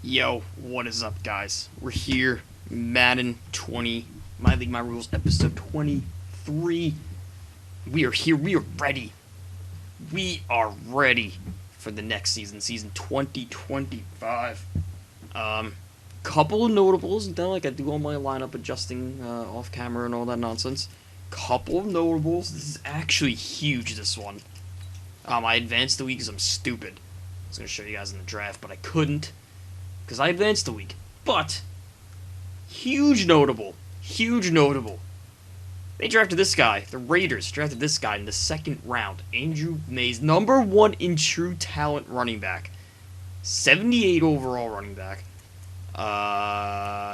Yo, what is up, guys? We're here, Madden 20, My League, My Rules, episode 23. We are here, we are ready. We are ready for the next season, season 2025. Couple of notables, like I do all my lineup adjusting off camera and all that nonsense. Couple of notables. This is actually huge, this one. I advanced the week because I'm stupid. I was going to show you guys in the draft, but I couldn't because I advanced the week. But, huge notable. They drafted this guy. The Raiders drafted this guy in the second round. Andrew Mays, number one in true talent running back. 78 overall running back.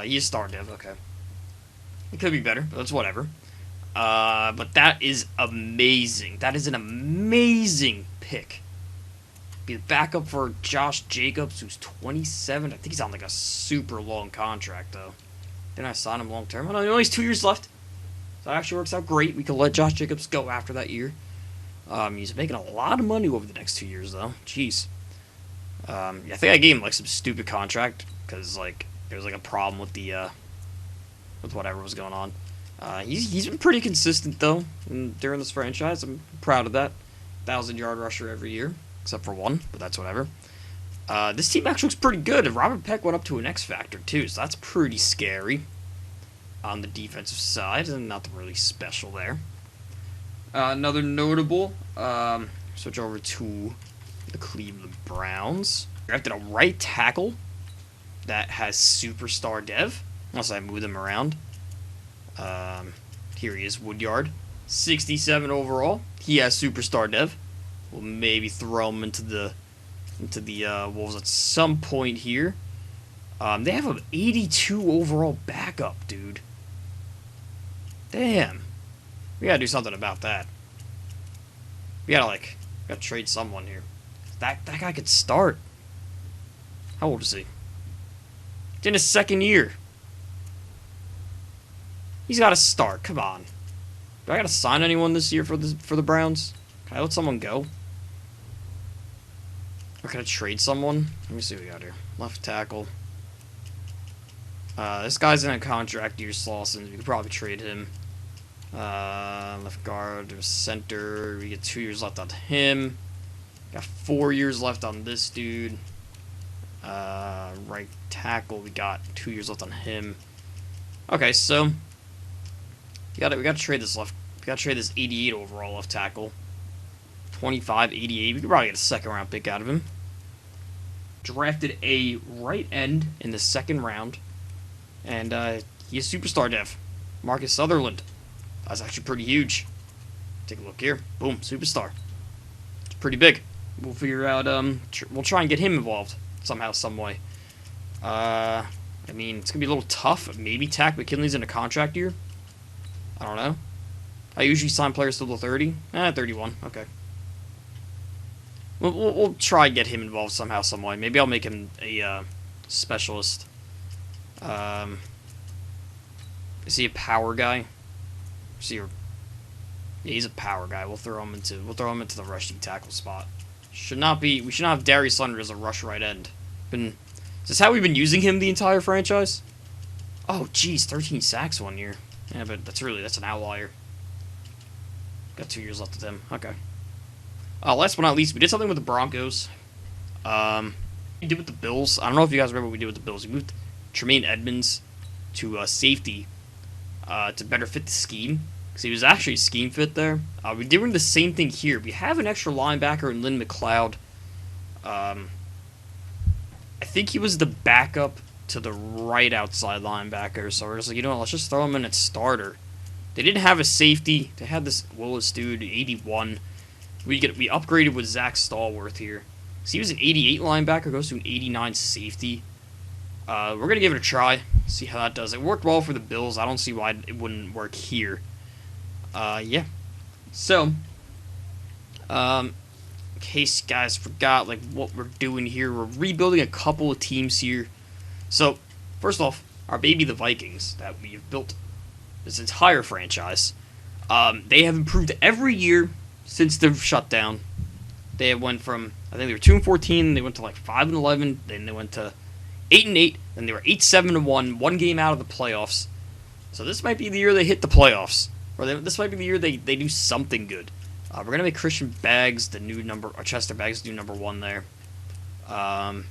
He's star div, okay. It could be better, but that's whatever. But that is amazing. That is an amazing pick. Be the backup for Josh Jacobs, who's 27. I think he's on like a super long contract, though. Didn't I sign him long term? Oh, no, he only has 2 years left. So that actually works out great. We can let Josh Jacobs go after that year. He's making a lot of money over the next 2 years, though. Jeez. I think I gave him like some stupid contract because like there was like a problem with the with whatever was going on. He's been pretty consistent though during this franchise. I'm proud of that. 1,000-yard rusher every year, except for one, but that's whatever. This team actually looks pretty good. Robert Peck went up to an X factor too, so that's pretty scary on the defensive side, and nothing really special there. Another notable. Switch over to the Cleveland Browns. Drafted a right tackle that has superstar dev. Unless I move them around. Here he is, Woodyard. 67 overall. He has superstar dev. We'll maybe throw him into the Wolves at some point here. They have an 82 overall backup, dude. Damn. We gotta do something about that. We gotta trade someone here. That guy could start. How old is he? He's in his second year. He's got to start. Come on. Do I got to sign anyone this year for the Browns? Can I let someone go? Or can I trade someone? Let me see what we got here. Left tackle. This guy's in a contract year, Slauson. We could probably trade him. Left guard, center. We get 2 years left on him. Got 4 years left on this dude. Right tackle, we got 2 years left on him. Okay, so we gotta trade this left. We gotta trade this 88 overall left tackle. 25, 88. We could probably get a second round pick out of him. Drafted a right end in the second round, and he is superstar dev. Marcus Sutherland. That's actually pretty huge. Take a look here. Boom, superstar. It's pretty big. We'll figure out. We'll try and get him involved somehow, some way. I mean, it's gonna be a little tough. Maybe Tack McKinley's in a contract year. I don't know. I usually sign players till the 30. 31. Okay. We'll try and get him involved somehow, some way. Maybe I'll make him a specialist. Is he a power guy? Yeah, he's a power guy. We'll throw him into the rushing tackle spot. We should not have Darius Leonard as a rush right end. Is this how we've been using him the entire franchise? Oh, geez, 13 sacks 1 year. Yeah, but that's an outlier. Got 2 years left of him. Okay. Last but not least, we did something with the Broncos. We did with the Bills. I don't know if you guys remember what we did with the Bills. We moved Tremaine Edmonds to safety to better fit the scheme. Because he was actually scheme fit there. We're doing the same thing here. We have an extra linebacker in Lynn McLeod. I think he was the backup to the right outside linebacker. So we're just like, you know what, let's just throw him in at starter. They didn't have a safety. They had this Willis dude, 81. We upgraded with Zach Stallworth here. So he was an 88 linebacker, goes to an 89 safety. We're going to give it a try, see how that does. It worked well for the Bills. I don't see why it wouldn't work here. Yeah. So, in case you guys forgot what we're doing here, we're rebuilding a couple of teams here. So, first off, our baby the Vikings that we have built this entire franchise, they have improved every year since the shutdown. They went from, I think they were 2-14, they went to 5-11, then they went to 8-8, then they were 8-7-1, one game out of the playoffs. So this might be the year they hit the playoffs, or this might be the year they do something good. We're gonna make Christian Baggs the new number, or Chester Baggs the new number 1 there. We're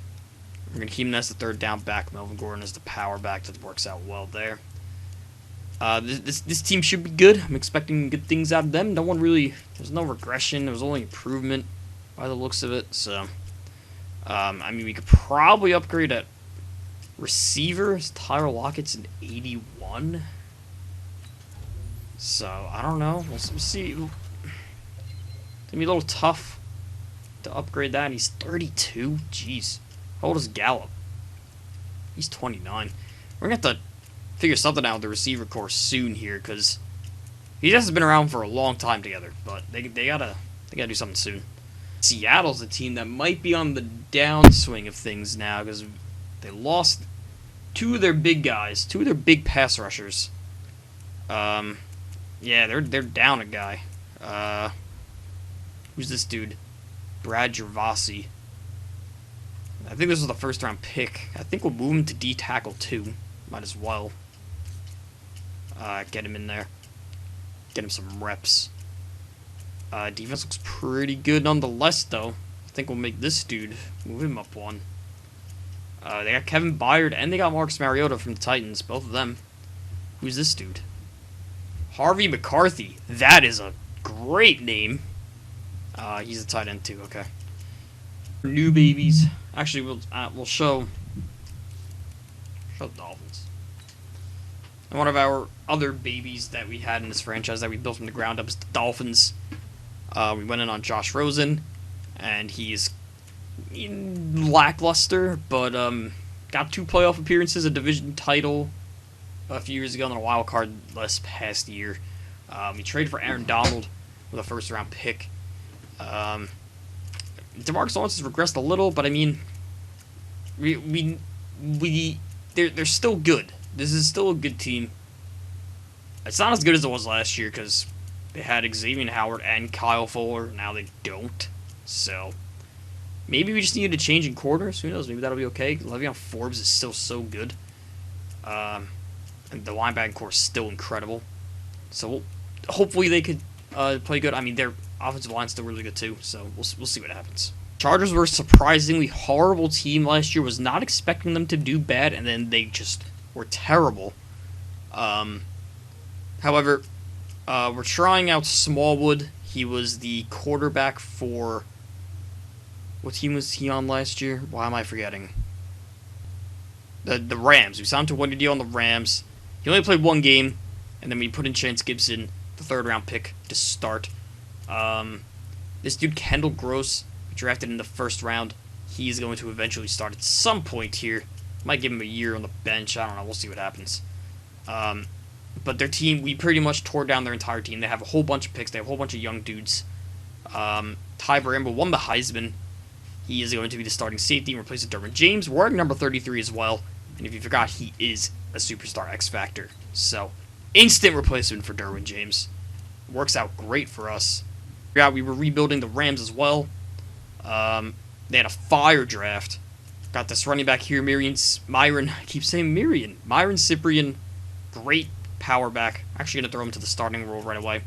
gonna keep him as the third down back. Melvin Gordon as the power back. That works out well there. This team should be good. I'm expecting good things out of them. No one really. There's no regression. There was only improvement by the looks of it. So, I mean, we could probably upgrade at receiver. Tyler Lockett's an 81. So I don't know. We'll see. It's gonna be a little tough to upgrade that. He's 32. Jeez. How old is Gallup? He's 29. We're gonna have to figure something out with the receiver course soon here, because he just has been around for a long time together. But they gotta do something soon. Seattle's a team that might be on the downswing of things now, because they lost 2 of their big guys, 2 of their big pass rushers. Yeah, they're down a guy. Who's this dude? Brad Gervasi. I think this was the first round pick. I think we'll move him to D tackle too. Might as well. Get him in there. Get him some reps. Defense looks pretty good nonetheless, though. I think we'll make this dude move him up 1. They got Kevin Byard and they got Marcus Mariota from the Titans, both of them. Who's this dude? Harvey McCarthy. That is a great name. He's a tight end too. Okay. New babies. Actually, we'll show the Dolphins. And one of our other babies that we had in this franchise that we built from the ground up is the Dolphins. We went in on Josh Rosen, and he's lackluster, but got 2 playoff appearances, a division title a few years ago, and then a wild card this past year. We traded for Aaron Donald with a first-round pick. DeMarcus Lawrence has regressed a little, but I mean, they're still good. This is still a good team. It's not as good as it was last year because they had Xavier Howard and Kyle Fuller. Now they don't. So maybe we just needed a change in quarters. Who knows? Maybe that'll be okay. Le'Veon Forbes is still so good. And the linebacking core is still incredible. So hopefully they could play good. I mean, their offensive line's still really good too. So we'll see what happens. Chargers were a surprisingly horrible team last year. Was not expecting them to do bad, and then they just were terrible. However, we're trying out Smallwood. He was the quarterback for... What team was he on last year? Why am I forgetting? The Rams. We signed him to a 1-year deal on the Rams. He only played 1 game, and then we put in Chance Gibson, the 3rd-round pick, to start. This dude, Kendall Gross, drafted in the 1st round. He is going to eventually start at some point here. Might give him a year on the bench. I don't know. We'll see what happens. But their team, we pretty much tore down their entire team. They have a whole bunch of picks. They have a whole bunch of young dudes. Ty Bramble won the Heisman. He is going to be the starting safety and replacing Derwin James, wearing number 33 as well. And if you forgot, he is a superstar X Factor. So, instant replacement for Derwin James. Works out great for us. Yeah, we were rebuilding the Rams as well. They had a fire draft. Got this running back here, Myron. I keep saying Myron. Myron Cyprian, great power back. Actually gonna throw him to the starting role right away.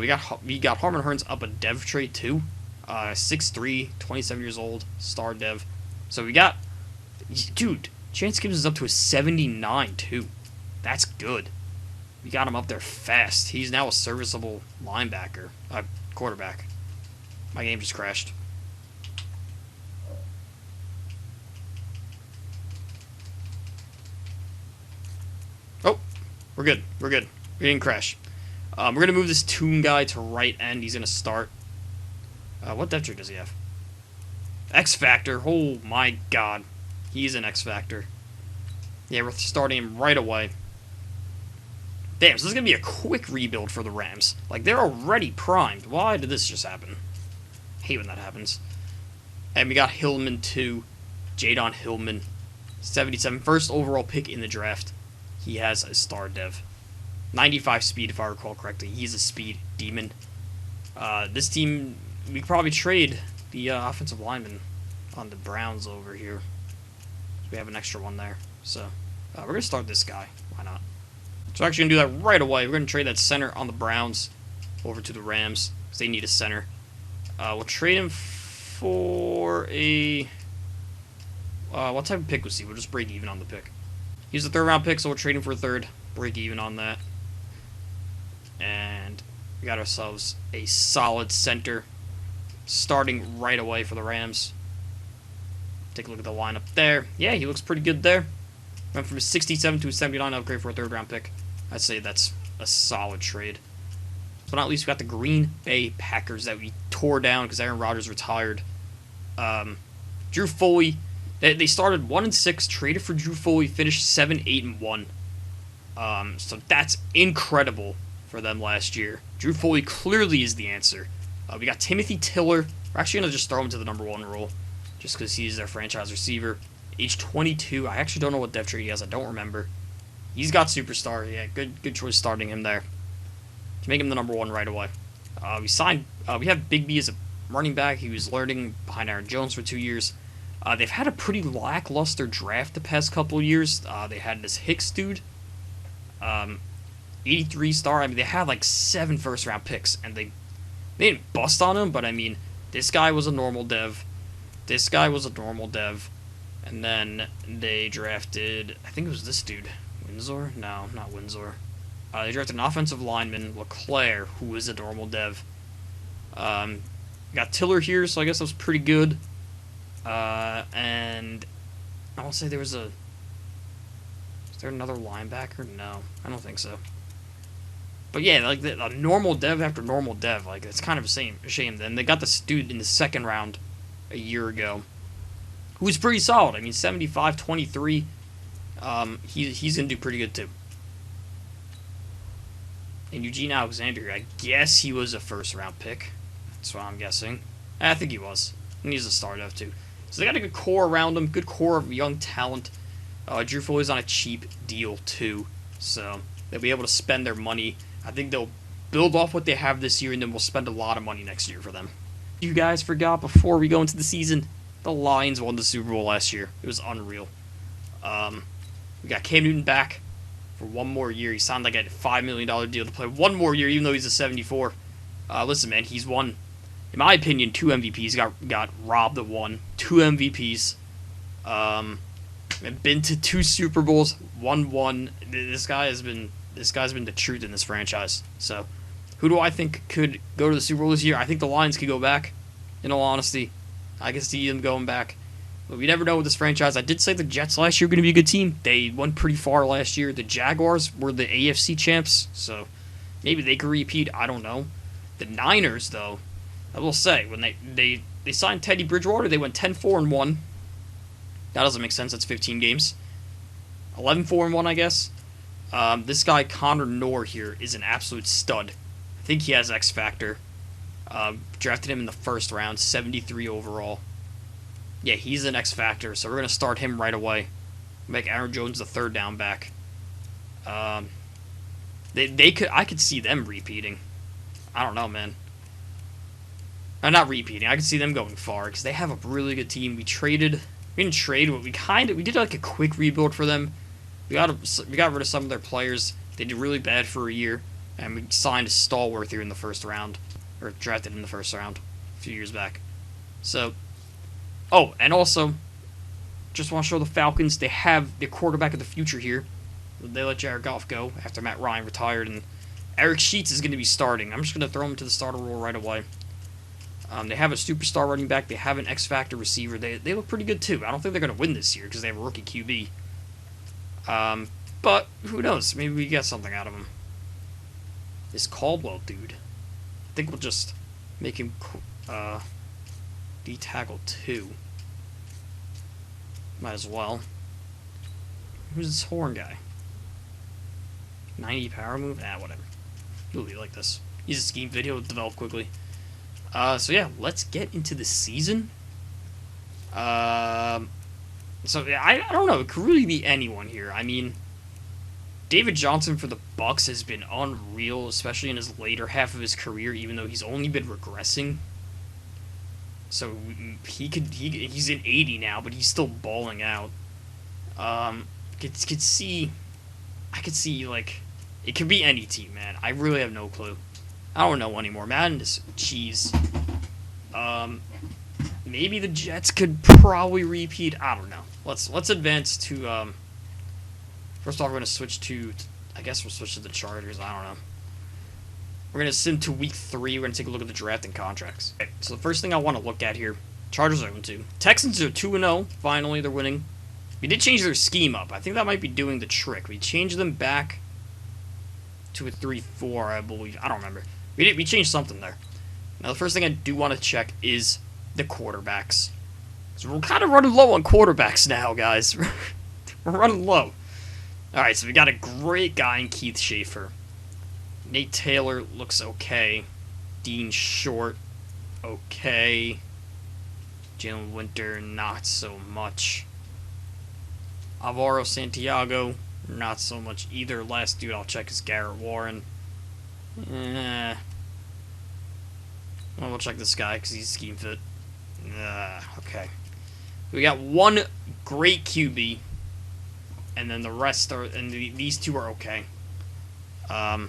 We got Harmon Hearns up a dev trade too. 6'3", 27 years old, star dev. So we got, dude, Chance Gibbs is up to a 79 too. That's good. We got him up there fast. He's now a serviceable linebacker, quarterback. My game just crashed. Oh, we're good. We're good. We didn't crash. We're going to move this Toon guy to right end. He's going to start. What depth chart does he have? X Factor. Oh, my God. He's an X Factor. Yeah, we're starting him right away. Damn, so this is going to be a quick rebuild for the Rams. Like, they're already primed. Why did this just happen? I hate when that happens. And we got Hillman, too. Jadon Hillman. 77. First overall pick in the draft. He has a star dev. 95 speed, if I recall correctly. He's a speed demon. This team, we could probably trade the offensive lineman on the Browns over here. We have an extra one there. So, we're going to start this guy. Why not? So we're actually going to do that right away. We're going to trade that center on the Browns over to the Rams, because they need a center. We'll trade him for a... what type of pick was he? We'll just break even on the pick. He's a third-round pick, so we'll trade him for a third. Break even on that. And we got ourselves a solid center starting right away for the Rams. Take a look at the lineup there. Yeah, he looks pretty good there. Went from a 67 to a 79 upgrade for a third-round pick. I'd say that's a solid trade. But not least, we got the Green Bay Packers that we tore down because Aaron Rodgers retired. Drew Foley, they started 1-6, traded for Drew Foley, finished 7-8-1. So that's incredible for them last year. Drew Foley clearly is the answer. We got Timothy Tiller. We're actually going to just throw him to the number 1 role just because he's their franchise receiver. Age 22. I actually don't know what depth chart he has. I don't remember. He's got superstar. Yeah, good choice starting him there. To make him the number 1 right away. We have Big B as a running back. He was learning behind Aaron Jones for 2 years. They've had a pretty lackluster draft the past couple of years. They had this Hicks dude. 83 star. I mean, they had like 7 first-round picks, and they didn't bust on him, but I mean, this guy was a normal dev. This guy was a normal dev. And then they drafted, I think it was this dude. Windsor? No, not Windsor. They drafted an offensive lineman, LeClaire, who was a normal dev. Got Tiller here, so I guess that was pretty good. And I want to say there was a... Is there another linebacker? No, I don't think so. But yeah, like a normal dev after normal dev, like it's kind of a shame. Then they got this dude in the second round a year ago, who was pretty solid. I mean, 75, 23. He's gonna do pretty good too. And Eugene Alexander, I guess he was a first-round pick. That's what I'm guessing. I think he was. And he's a star dev too. So they got a good core around him, good core of young talent. Drew Foley's on a cheap deal too, so they'll be able to spend their money. I think they'll build off what they have this year, and then we'll spend a lot of money next year for them. You guys forgot before we go into the season, the Lions won the Super Bowl last year. It was unreal. We got Cam Newton back for 1 more year. He signed like a $5 million deal to play 1 more year, even though he's a 74. Listen, man, he's won, in my opinion, 2 MVPs. Got robbed of 1. 2 MVPs. Been to 2 Super Bowls, won 1. This guy's been the truth in this franchise. So, who do I think could go to the Super Bowl this year? I think the Lions could go back. In all honesty, I can see them going back. But we never know with this franchise. I did say the Jets last year were going to be a good team. They went pretty far last year. The Jaguars were the AFC champs, so maybe they could repeat. I don't know. The Niners, though, I will say, when they signed Teddy Bridgewater, they went 10-4-1. That doesn't make sense. That's 15 games. 11-4-1, I guess. This guy, Connor Knorr, here is an absolute stud. I think he has X Factor. Drafted him in the first round, 73 overall. Yeah, he's an X Factor, so we're going to start him right away. Make Aaron Jones the third down back. I could see them repeating. I don't know, man. Not repeating. I could see them going far, because they have a really good team. We didn't trade, but we did like a quick rebuild for them. We got rid of some of their players. They did really bad for a year, and we signed Stallworth here in the first round, or drafted in the first round a few years back. So, oh, and also, just want to show the Falcons they have their quarterback of the future here. They let Jared Goff go after Matt Ryan retired, and Eric Sheets is going to be starting. I'm just going to throw him to the starter role right away. They have a superstar running back. They have an X-Factor receiver. They look pretty good, too. I don't think they're going to win this year because they have a rookie QB. But who knows? Maybe we get something out of him. This Caldwell dude. I think we'll just make him D-tackle 2. Might as well. Who's this Horn guy? 90 power move? Whatever. Ooh, you like this. He's a scheme video. Develop quickly. So yeah, let's get into the season. So I don't know. It could really be anyone here. I mean, David Johnson for the Bucks has been unreal, especially in his later half of his career, even though he's only been regressing. So he's in 80 now, but he's still balling out. Could see, I could see like, it could be any team, man. I really have no clue. I don't know anymore. Madden is cheese. Maybe the Jets could probably repeat. I don't know. Let's advance to first off, we're gonna switch to. I guess we'll switch to the Chargers. I don't know. We're gonna sim to week 3. We're gonna take a look at the draft and contracts. Okay, so the first thing I want to look at here: Chargers are 0-2. Texans are 2-0. Finally, they're winning. We did change their scheme up. I think that might be doing the trick. We changed them back to a 3-4, I believe. I don't remember. We changed something there. Now, the first thing I do want to check is the quarterbacks. So we're kind of running low on quarterbacks now, guys. We're running low. Alright, so we got a great guy in Keith Schaefer. Nate Taylor looks okay. Dean Short, okay. Jalen Winter, not so much. Alvaro Santiago, not so much either. Last dude I'll check is Garrett Warren. Well, we'll check this guy because he's scheme fit. Okay. We got one great QB, and then the rest are, and these two are okay. Yikes.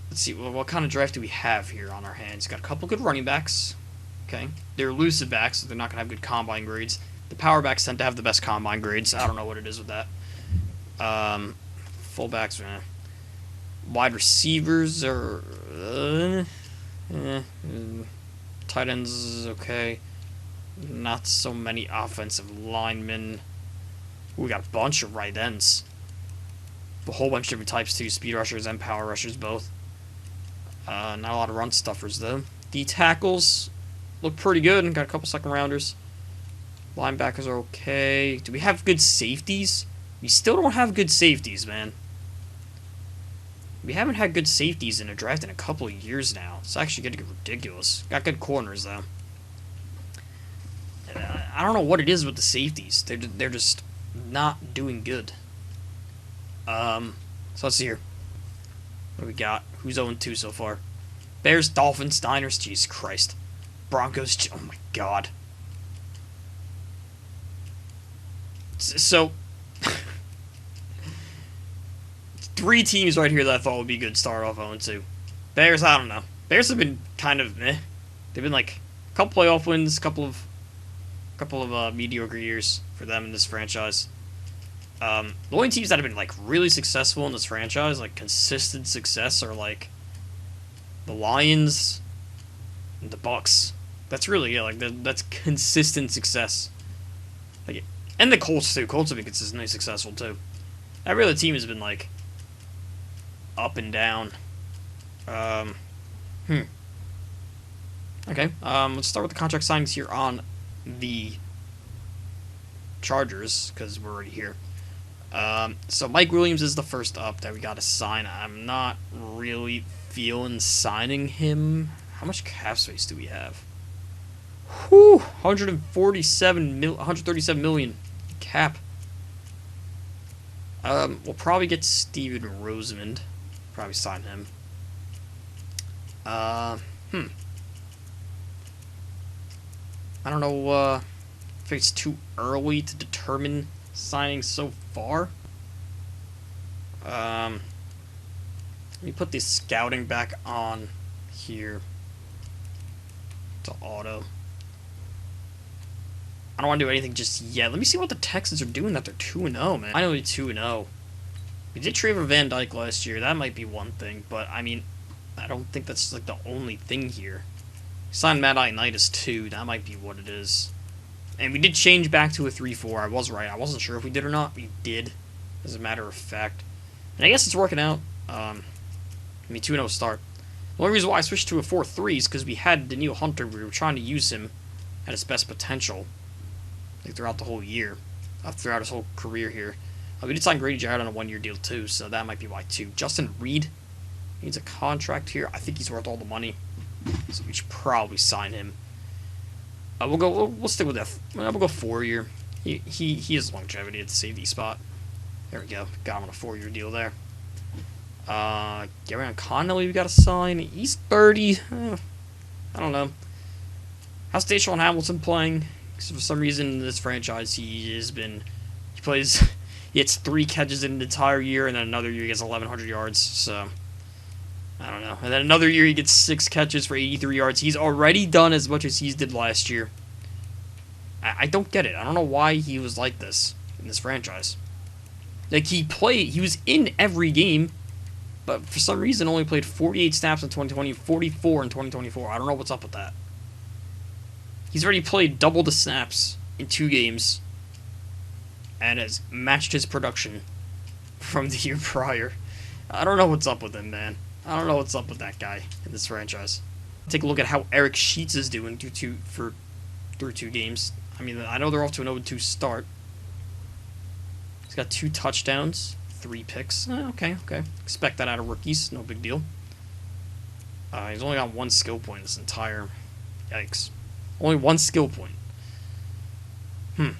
Let's see, well, what kind of draft do we have here on our hands? Got a couple good running backs. Okay. They're elusive backs, so they're not going to have good combine grades. The power backs tend to have the best combine grades. I don't know what it is with that. Fullbacks, wide receivers are... tight ends, okay. Not so many offensive linemen. Ooh, we got a bunch of right ends. A whole bunch of different types too. Speed rushers and power rushers both. Not a lot of run stuffers though. D tackles look pretty good. Got a couple second rounders. Linebackers are okay. Do we have good safeties? We still don't have good safeties, man. We haven't had good safeties in a draft in a couple of years now. It's actually getting ridiculous. Got good corners though. I don't know what it is with the safeties. They're just not doing good. So let's see here. What do we got? Who's 0-2 so far? Bears, Dolphins, Niners. Jesus Christ. Broncos. Oh my God. So, 3 teams right here that I thought would be good start off 0-2. Bears, I don't know. Bears have been kind of meh. They've been like a couple playoff wins, couple of mediocre years for them in this franchise. The only teams that have been like really successful in this franchise, like consistent success, are like the Lions and the Bucks. That's really it. Like that's consistent success. Like, and the Colts too. Colts have been consistently successful too. Every other team has been like up and down. Okay. Let's start with the contract signings here on the Chargers because we're already here. So Mike Williams is the first up that we got to sign. I'm not really feeling signing him. How much cap space do we have? Whew, 137 million cap. We'll probably get Steven Rosemond. Probably sign him. I don't know if it's too early to determine signing so far. Let me put the scouting back on here to auto. I don't want to do anything just yet. Let me see what the Texans are doing that they're 2-0, man. Finally 2-0. We did trade for Van Dyke last year. That might be one thing, but I mean, I don't think that's like the only thing here. We signed Matt Ioannidis too. That might be what it is. And we did change back to a 3-4. I was right. I wasn't sure if we did or not. We did, as a matter of fact. And I guess it's working out. 2-0 start. The only reason why I switched to a 4-3 is because we had Daniil Hunter. We were trying to use him at his best potential, like throughout the whole year, throughout his whole career here. We did sign Grady Jarrett on a 1-year deal too, so that might be why too. Justin Reed needs a contract here. I think he's worth all the money, so we should probably sign him. We'll stick with that. We'll go 4-year. He has longevity at the safety spot. There we go. Got him on a 4-year deal there. Gabrion Connelly we got to sign. He's 30. I don't know. How's Deshaun Hamilton playing? 'Cause for some reason in this franchise, he plays, he gets 3 catches in an entire year, and then another year he gets 1,100 yards. So I don't know. And then another year he gets 6 catches for 83 yards. He's already done as much as he did last year. I don't get it. I don't know why he was like this in this franchise. Like, he was in every game, but for some reason only played 48 snaps in 2020, 44 in 2024. I don't know what's up with that. He's already played double the snaps in 2 games and has matched his production from the year prior. I don't know what's up with him, man. I don't know what's up with that guy in this franchise. Take a look at how Eric Sheets is doing through 2 games. I mean, I know they're off to an 0-2 start. He's got 2 touchdowns, 3 picks. Okay. Expect that out of rookies. No big deal. He's only got 1 skill point this entire... Yikes. Only 1 skill point. Alright,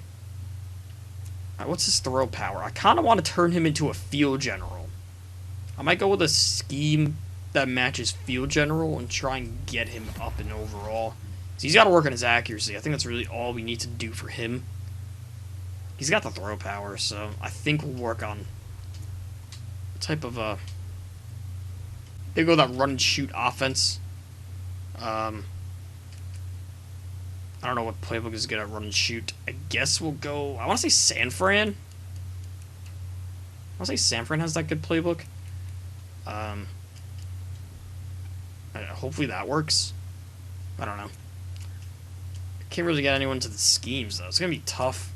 what's his throw power? I kind of want to turn him into a field general. I might go with a scheme that matches field general and try and get him up in overall. So he's got to work on his accuracy. I think that's really all we need to do for him. He's got the throw power, so I think we'll work on a type of they go that run and shoot offense. I don't know what playbook is good at run and shoot. I guess we'll go... I want to say San Fran. I want to say San Fran has that good playbook. Hopefully that works. I don't know. Can't really get anyone to the schemes, though. It's going to be tough.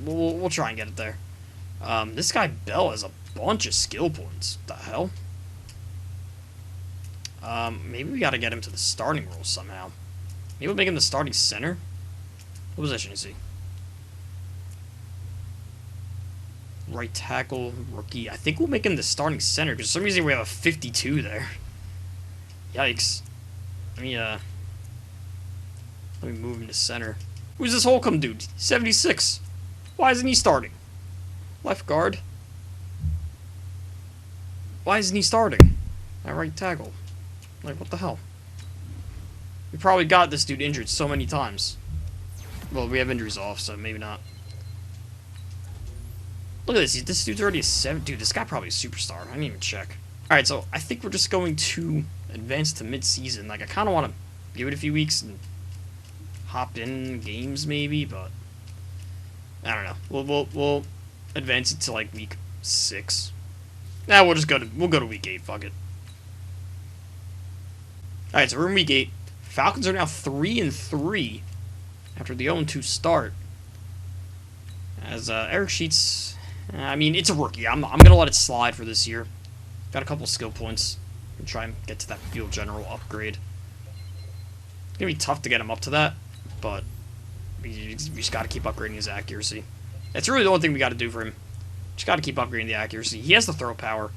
We'll try and get it there. This guy Bell has a bunch of skill points. What the hell? Maybe we got to get him to the starting role somehow. Maybe we'll make him the starting center. What position is he? Right tackle, rookie. I think we'll make him the starting center because for some reason we have a 52 there. Yikes. Let me move him to center. Who's this Holcomb dude? 76. Why isn't he starting? Left guard. Why isn't he starting? At right tackle. Like, what the hell? We probably got this dude injured so many times. Well, we have injuries off, so maybe not. Look at this. This dude's already a 7. Dude, this guy probably a superstar. I didn't even check. Alright, so I think we're just going to advance to mid-season. Like, I kind of want to give it a few weeks and hop in games, maybe, but I don't know. We'll advance it to, like, week 6. Nah, we'll go to week 8. Fuck it. Alright, so we're in week 8. Falcons are now 3-3 after the 0-2 start. As Eric Sheets, I mean, it's a rookie. I'm gonna let it slide for this year. Got a couple skill points. And try and get to that field general upgrade. It's gonna be tough to get him up to that, but we just got to keep upgrading his accuracy. That's really the only thing we got to do for him. Just got to keep upgrading the accuracy. He has the throw power.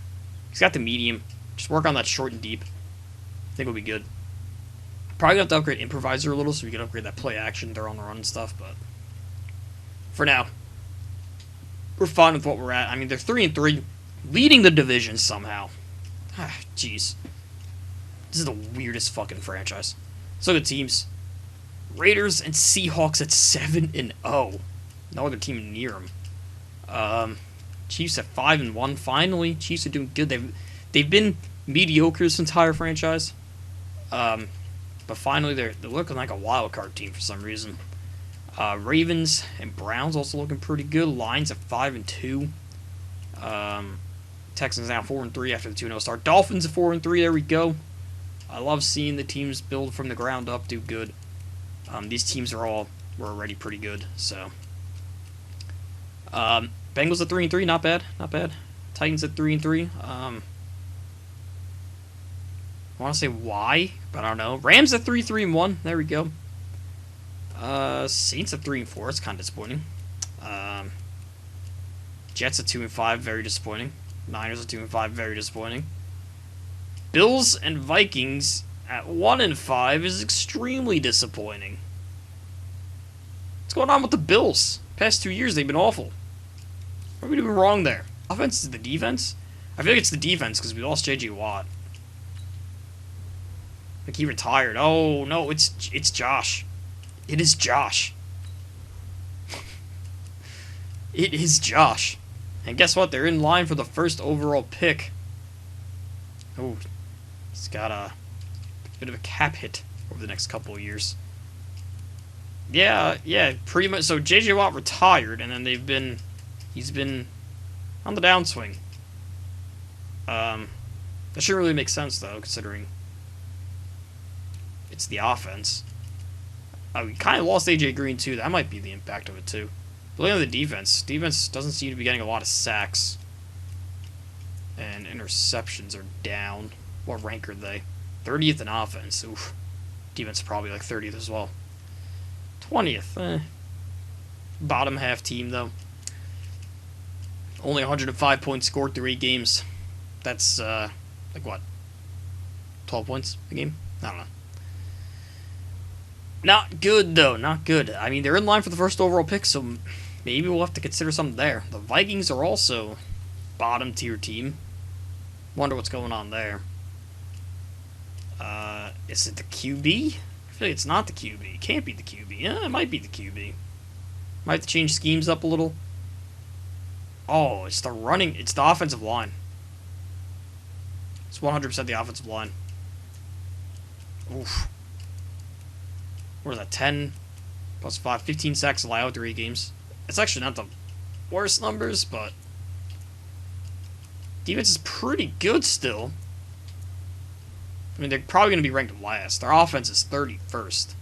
He's got the medium. Just work on that short and deep. I think we'll be good. Probably have to upgrade improviser a little so we can upgrade that play action, they're on the run and stuff, but for now, we're fine with what we're at. I mean, they're 3-3, leading the division somehow. Jeez. This is the weirdest fucking franchise. Let's look at teams. Raiders and Seahawks at 7-0. No other team near them. Chiefs at 5-1. Finally, Chiefs are doing good. They've been mediocre this entire franchise. But finally, they're looking like a wild card team for some reason. Ravens and Browns also looking pretty good. Lions at 5-2. Texans now 4-3 after the 2-0 start. Dolphins at 4-3. There we go. I love seeing the teams build from the ground up, do good. These teams were already pretty good. So, Bengals at 3-3. Not bad. Not bad. Titans at 3-3. I want to say why, but I don't know. Rams at 3-3-1. There we go. Saints at 3-4. It's kind of disappointing. Jets at 2-5. Very disappointing. Niners at 2-5. Very disappointing. Bills and Vikings at 1-5 is extremely disappointing. What's going on with the Bills? Past 2 years they've been awful. What are we doing wrong there? Offense is the defense? I feel like it's the defense because we lost J.J. Watt. Like he retired. Oh no, it's Josh. It is Josh. It is Josh. And guess what? They're in line for the first overall pick. Oh, he's got a bit of a cap hit over the next couple of years. Yeah, pretty much. So J.J. Watt retired, and then he's been on the downswing. That shouldn't really make sense, though, considering it's the offense. We kind of lost A.J. Green, too. That might be the impact of it, too. But look at the defense. Defense doesn't seem to be getting a lot of sacks. And interceptions are down. What rank are they? 30th in offense. Oof. Defense probably like 30th as well. 20th. Bottom half team, though. Only 105 points scored through 8 games. That's, like what? 12 points a game? I don't know. Not good, though. Not good. I mean, they're in line for the first overall pick, so maybe we'll have to consider something there. The Vikings are also bottom tier team. Wonder what's going on there. Is it the QB? I feel like it's not the QB. It can't be the QB. Yeah, it might be the QB. Might have to change schemes up a little. Oh, it's the offensive line. It's 100% the offensive line. Oof. What is that, 10 plus 5, 15 sacks allowed through 8 games. It's actually not the worst numbers, but defense is pretty good still. I mean, they're probably going to be ranked last. Their offense is 31st.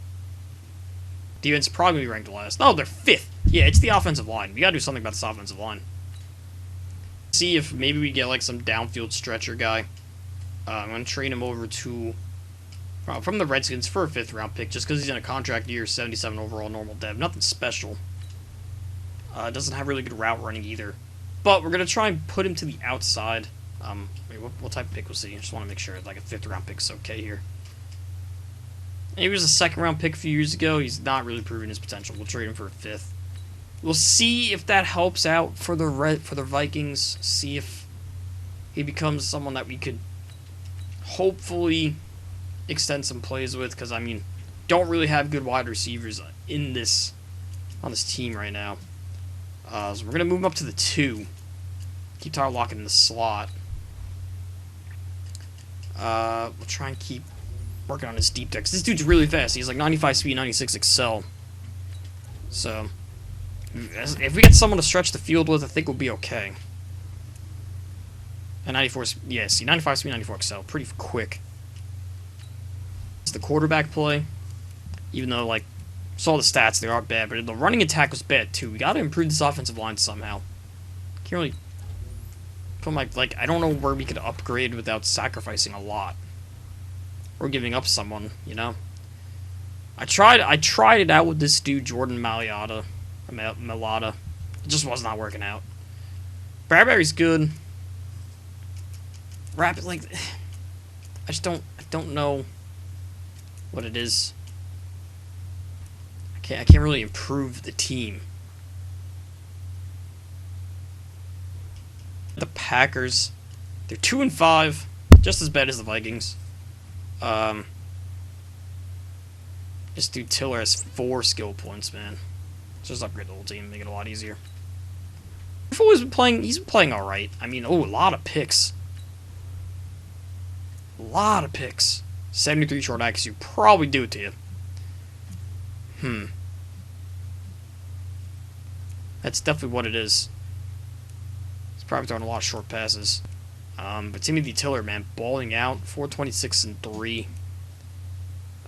Defense is probably going to be ranked last. No, they're 5th. Yeah, it's the offensive line. We got to do something about this offensive line. See if maybe we get like some downfield stretcher guy. I'm going to trade him over to from the Redskins for a 5th round pick just because he's in a contract year, 77 overall normal dev. Nothing special. Doesn't have really good route running either. But we're going to try and put him to the outside. What type of pick was he? I just want to make sure like a 5th round pick is okay here. He was a 2nd round pick a few years ago. He's not really proving his potential. We'll trade him for a 5th. We'll see if that helps out for the Vikings. See if he becomes someone that we could hopefully extend some plays with. Because I mean, don't really have good wide receivers on this team right now. So we're gonna move him up to the 2. Keep Tyler Lockett in the slot. We'll try and keep working on his deep decks. This dude's really fast. He's like 95 speed, 96 excel. So if we get someone to stretch the field with, I think we'll be okay. And 94, yeah, see, 95 speed, 94 excel, pretty quick. It's the quarterback play, even though like saw the stats, they are bad, but the running attack was bad too. We got to improve this offensive line somehow. Can't really put like I don't know where we could upgrade without sacrificing a lot or giving up someone, you know. I tried it out with this dude Jordan Mailata. It just was not working out. Bradbury's good. Rapid, like, I don't know what it is. I can't really improve the team. The Packers, they're 2-5, just as bad as the Vikings. This dude Tiller has 4 skill points, man. Just upgrade the whole team, make it a lot easier. He's been playing all right. I mean, a lot of picks. A lot of picks. 73 short accuracy, probably do it to you. That's definitely what it is. He's probably throwing a lot of short passes. But Timothy Tiller, man, balling out. 426 and 3.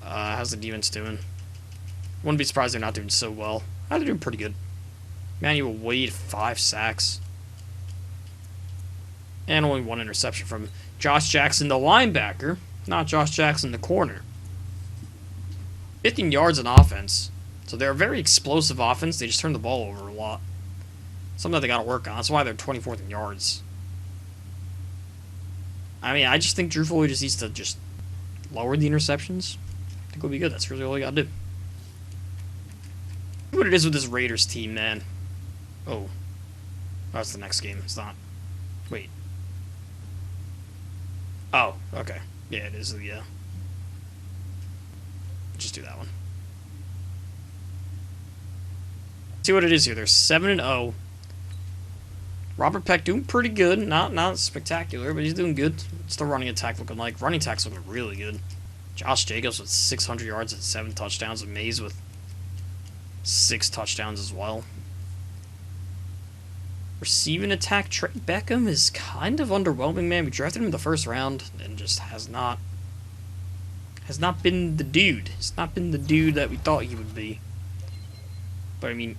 How's the defense doing? Wouldn't be surprised they're not doing so well. They're doing pretty good. Emmanuel Wade, 5 sacks. And only 1 interception from Josh Jackson, the linebacker. Not Josh Jackson, the corner. 15 yards in offense. So they're a very explosive offense. They just turn the ball over a lot. Something that they got to work on. That's why they're 24th in yards. I mean, I just think Drew Foley just needs to just lower the interceptions. I think we'll be good. That's really all you got to do. Look what it is with this Raiders team, man. Oh. That's the next game. It's not. Wait. Oh, okay. Yeah, it is the, just do that one. See what it is here. They're 7-0. Robert Peck doing pretty good. Not spectacular, but he's doing good. What's the running attack looking like? Running attack's looking really good. Josh Jacobs with 600 yards and 7 touchdowns. Mays with 6 touchdowns as well. Receiving attack, Trey Beckham is kind of underwhelming, man. We drafted him in the first round and just has not been the dude. He's not been the dude that we thought he would be. But I mean,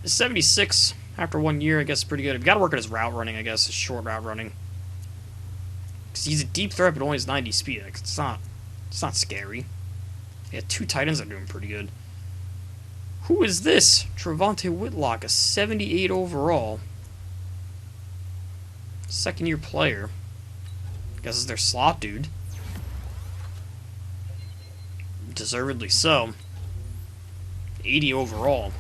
76 after 1 year, I guess, is pretty good. We've got to work on his route running, I guess, his short route running. Because he's a deep threat, but only has 90 speed. Like, it's not scary. Yeah, 2 tight ends are doing pretty good. Who is this? Trevonte Whitlock, a 78 overall. Second-year player. I guess is their slot dude. Deservedly so. 80 overall.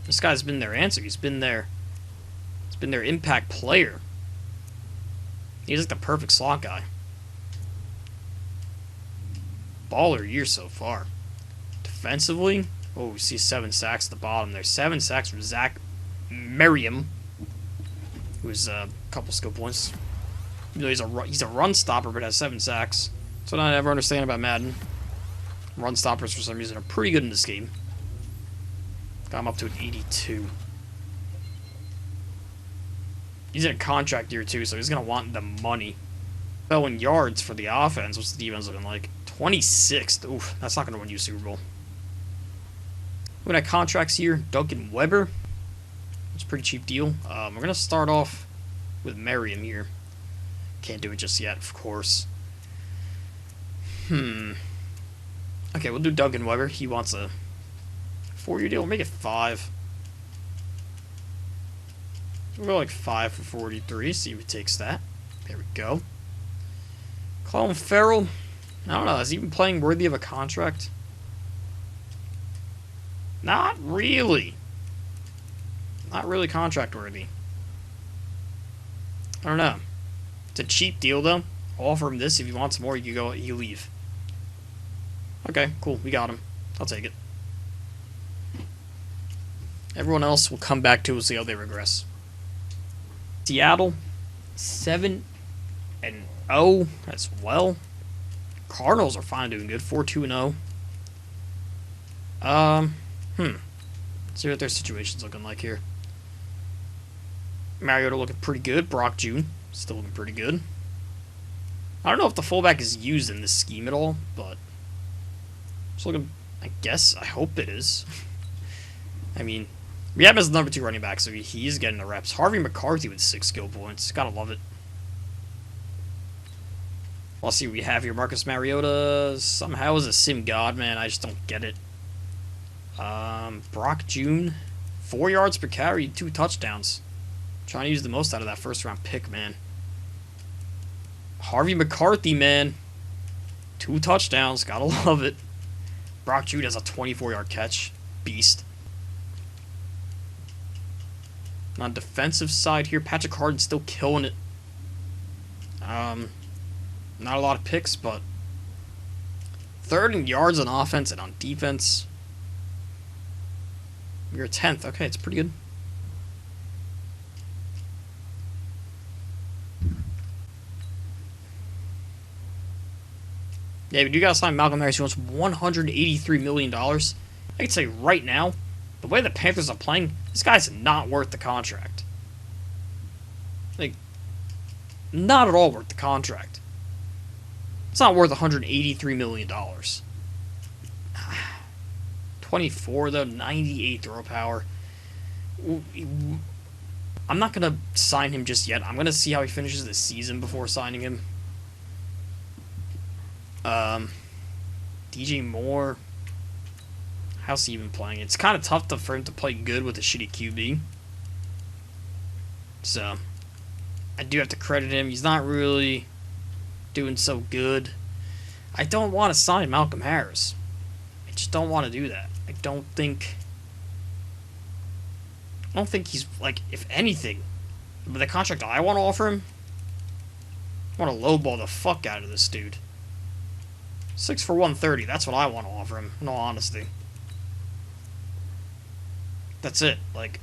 This guy's been their answer. He's been their impact player. He's like the perfect slot guy. Baller year so far. Defensively, oh, we see 7 sacks at the bottom there. 7 sacks from Zach Merriam, who's a couple skill points. You know, he's a run stopper, but has 7 sacks. That's what I never understand about Madden. Run stoppers, for some reason, are pretty good in this game. Got him up to an 82. He's in a contract year, too, so he's going to want the money. Though in yards for the offense, what's the defense looking like? 26th. Oof, that's not going to win you a Super Bowl. Looking at contracts here, Duncan Weber. It's a pretty cheap deal. We're going to start off with Merriam here. Can't do it just yet, of course. Okay, we'll do Duncan Weber. He wants a 4-year deal. We'll make it 5. We'll go like 5 for 43. See who takes that. There we go. Clelin Ferrell. I don't know. Is he even playing worthy of a contract? Not really. Not really contract worthy. I don't know. It's a cheap deal though. I'll offer him this. If he wants more, you leave. Okay, cool. We got him. I'll take it. Everyone else will come back to. We'll see how they regress. Seattle, 7-0 as well. Cardinals are fine, doing good. 4-2-0. Let's see what their situation's looking like here. Mariota looking pretty good. Brock June still looking pretty good. I don't know if the fullback is used in this scheme at all, but it's looking. I guess. I hope it is. I mean, we have him as the number 2 running back, so he's getting the reps. Harvey McCarthy with 6 skill points. Gotta love it. Let's see what we have here. Marcus Mariota somehow is a sim god, man. I just don't get it. Brock June, 4 yards per carry, 2 touchdowns. Trying to use the most out of that first-round pick, man. Harvey McCarthy, man. 2 touchdowns. Gotta love it. Brock June has a 24-yard catch. Beast. On the defensive side here, Patrick Harden's still killing it. Not a lot of picks, but 3rd in yards on offense and on defense. We're 10th. Okay, it's pretty good. Yeah, we do gotta sign Malcolm Harris. He wants $183 million. I can say right now, the way the Panthers are playing, this guy's not worth the contract. Like, not at all worth the contract. It's not worth $183 million. 24, though, 98 throw power. I'm not going to sign him just yet. I'm going to see how he finishes this season before signing him. DJ Moore. How's he even playing? It's kind of tough for him to play good with a shitty QB. So, I do have to credit him. He's not really doing so good. I don't want to sign Malcolm Harris. I just don't want to do that. I don't think he's, like, if anything, with the contract I want to offer him, I want to lowball the fuck out of this dude. 6 for 130, that's what I want to offer him, in all honesty. That's it. Like,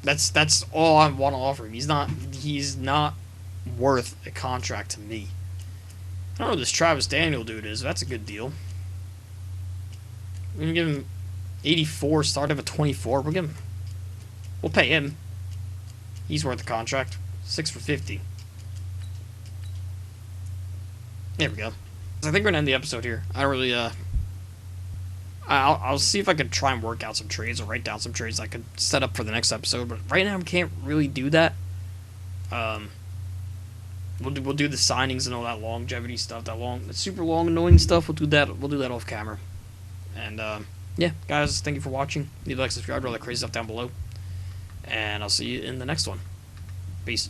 that's all I want to offer him. He's not worth a contract to me. I don't know who this Travis Daniel dude is. That's a good deal. We're gonna give him 84, start of a 24. We'll pay him. He's worth the contract. 6 for 50. There we go. I think we're gonna end the episode here. I don't really I'll see if I can try and work out some trades or write down some trades I could set up for the next episode. But right now I can't really do that. We'll do the signings and all that longevity stuff, that super long annoying stuff. We'll do that off camera. And yeah, guys, thank you for watching. Leave a like, subscribe, all that crazy stuff down below. And I'll see you in the next one. Peace.